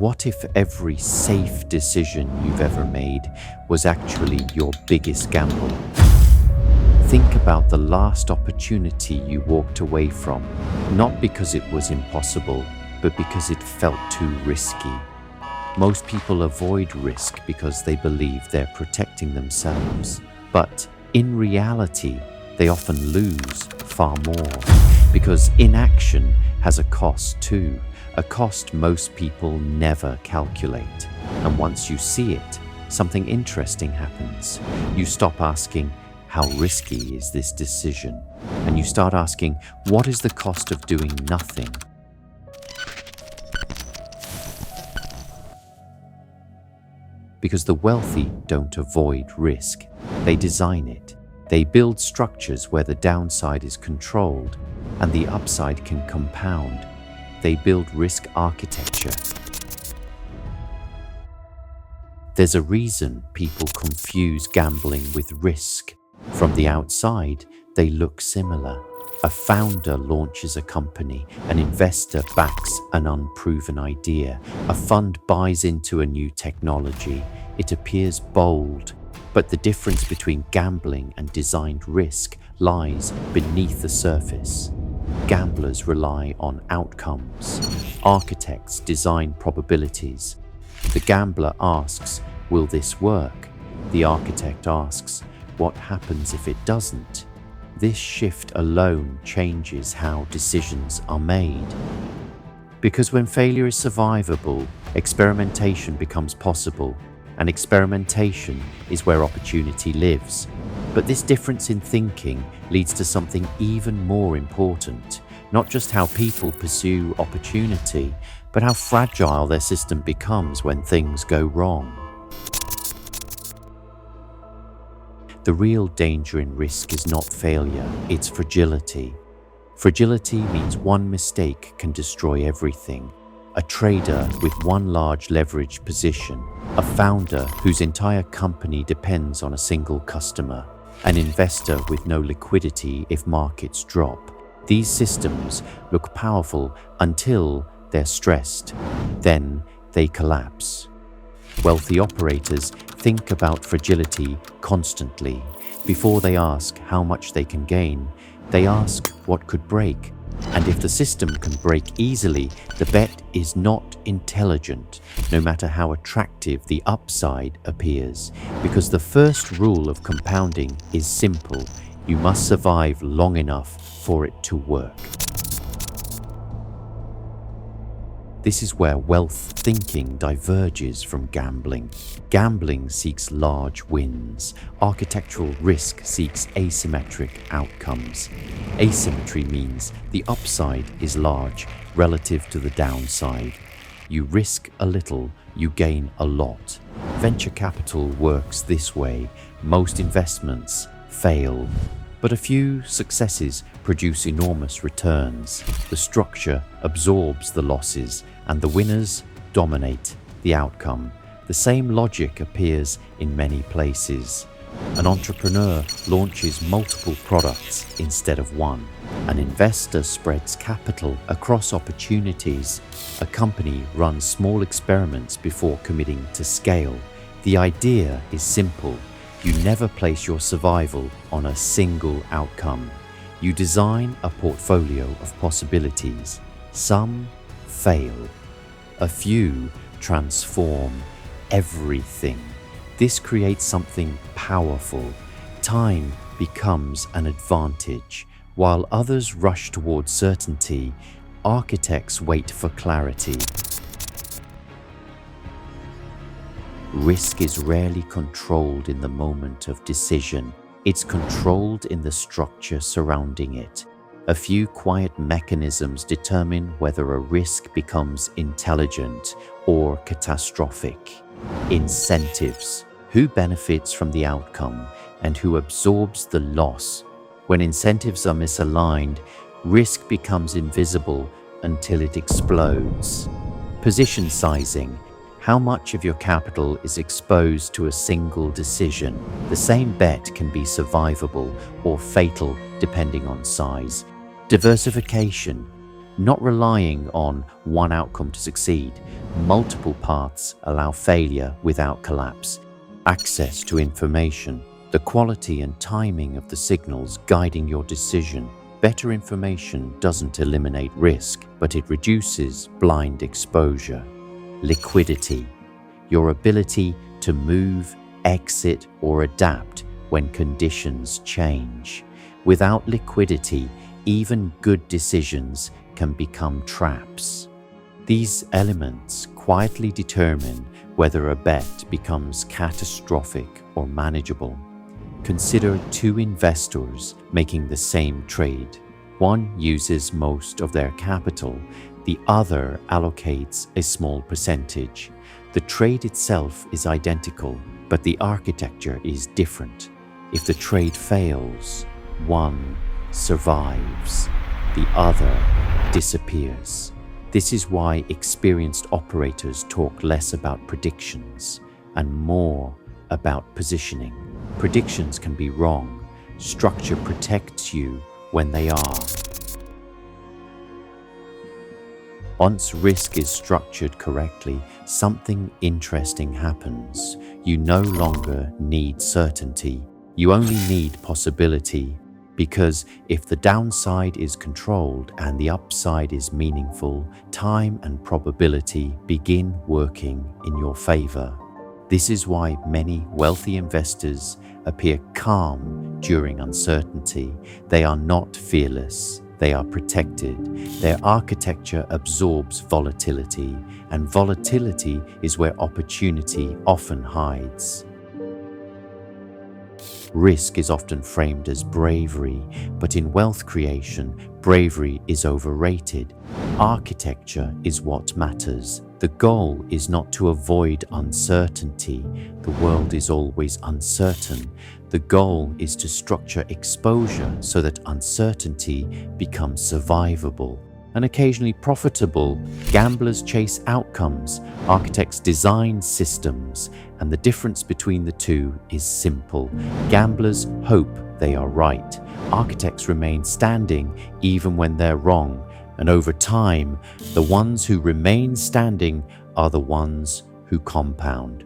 what if every safe decision you've ever made was actually your biggest gamble? Think about the last opportunity you walked away from, not because it was impossible, but because it felt too risky. Most people avoid risk because they believe they're protecting themselves, but in reality, they often lose far more, because inaction has a cost too, a cost most people never calculate. And once you see it, something interesting happens. You stop asking, how risky is this decision? And you start asking, what is the cost of doing nothing? Because the wealthy don't avoid risk, they design it. They build structures where the downside is controlled and the upside can compound. They build risk architecture. There's a reason people confuse gambling with risk. From the outside, they look similar. A founder launches a company, an investor backs an unproven idea, a fund buys into a new technology. It appears bold, but the difference between gambling and designed risk lies beneath the surface. Gamblers rely on outcomes. Architects design probabilities. The gambler asks, will this work? The architect asks, what happens if it doesn't? This shift alone changes how decisions are made. Because when failure is survivable, experimentation becomes possible, and experimentation is where opportunity lives. But this difference in thinking leads to something even more important, not just how people pursue opportunity, but how fragile their system becomes when things go wrong. The real danger in risk is not failure, it's fragility. Fragility means one mistake can destroy everything. A trader with one large leveraged position, a founder whose entire company depends on a single customer, an investor with no liquidity if markets drop. These systems look powerful until they're stressed. Then they collapse. Wealthy operators think about fragility constantly. Before they ask how much they can gain, they ask what could break. And if the system can break easily, the bet is not intelligent, no matter how attractive the upside appears. Because the first rule of compounding is simple: you must survive long enough for it to work. This is where wealth thinking diverges from gambling. Gambling seeks large wins. Architectural risk seeks asymmetric outcomes. Asymmetry means the upside is large relative to the downside. You risk a little, you gain a lot. Venture capital works this way. Most investments fail, but a few successes produce enormous returns. The structure absorbs the losses, and the winners dominate the outcome. The same logic appears in many places. An entrepreneur launches multiple products instead of one. An investor spreads capital across opportunities. A company runs small experiments before committing to scale. The idea is simple. You never place your survival on a single outcome. You design a portfolio of possibilities. Some fail. A few transform everything. This creates something powerful. Time becomes an advantage. While others rush towards certainty, architects wait for clarity. Risk is rarely controlled in the moment of decision. It's controlled in the structure surrounding it. A few quiet mechanisms determine whether a risk becomes intelligent or catastrophic. Incentives. Who benefits from the outcome and who absorbs the loss? When incentives are misaligned, risk becomes invisible until it explodes. Position sizing. How much of your capital is exposed to a single decision? The same bet can be survivable or fatal depending on size. Diversification. not relying on one outcome to succeed. Multiple paths allow failure without collapse. Access to information, the quality and timing of the signals guiding your decision. Better information doesn't eliminate risk, but it reduces blind exposure. Liquidity, your ability to move, exit, or adapt when conditions change. Without liquidity, even good decisions can become traps. These elements quietly determine whether a bet becomes catastrophic or manageable. Consider two investors making the same trade. One uses most of their capital, the other allocates a small percentage. The trade itself is identical, but the architecture is different. If the trade fails, one survives, the other disappears. This is why experienced operators talk less about predictions and more about positioning. Predictions can be wrong. Structure protects you when they are. Once risk is structured correctly, something interesting happens. You no longer need certainty. You only need possibility, because if the downside is controlled and the upside is meaningful, time and probability begin working in your favor. This is why many wealthy investors appear calm during uncertainty. They are not fearless. They are protected. Their architecture absorbs volatility, and volatility is where opportunity often hides. Risk is often framed as bravery, but in wealth creation, bravery is overrated. Architecture is what matters. The goal is not to avoid uncertainty. The world is always uncertain. The goal is to structure exposure so that uncertainty becomes survivable and occasionally profitable. Gamblers chase outcomes, architects design systems, and the difference between the two is simple. Gamblers hope they are right. Architects remain standing even when they're wrong, and over time, the ones who remain standing are the ones who compound.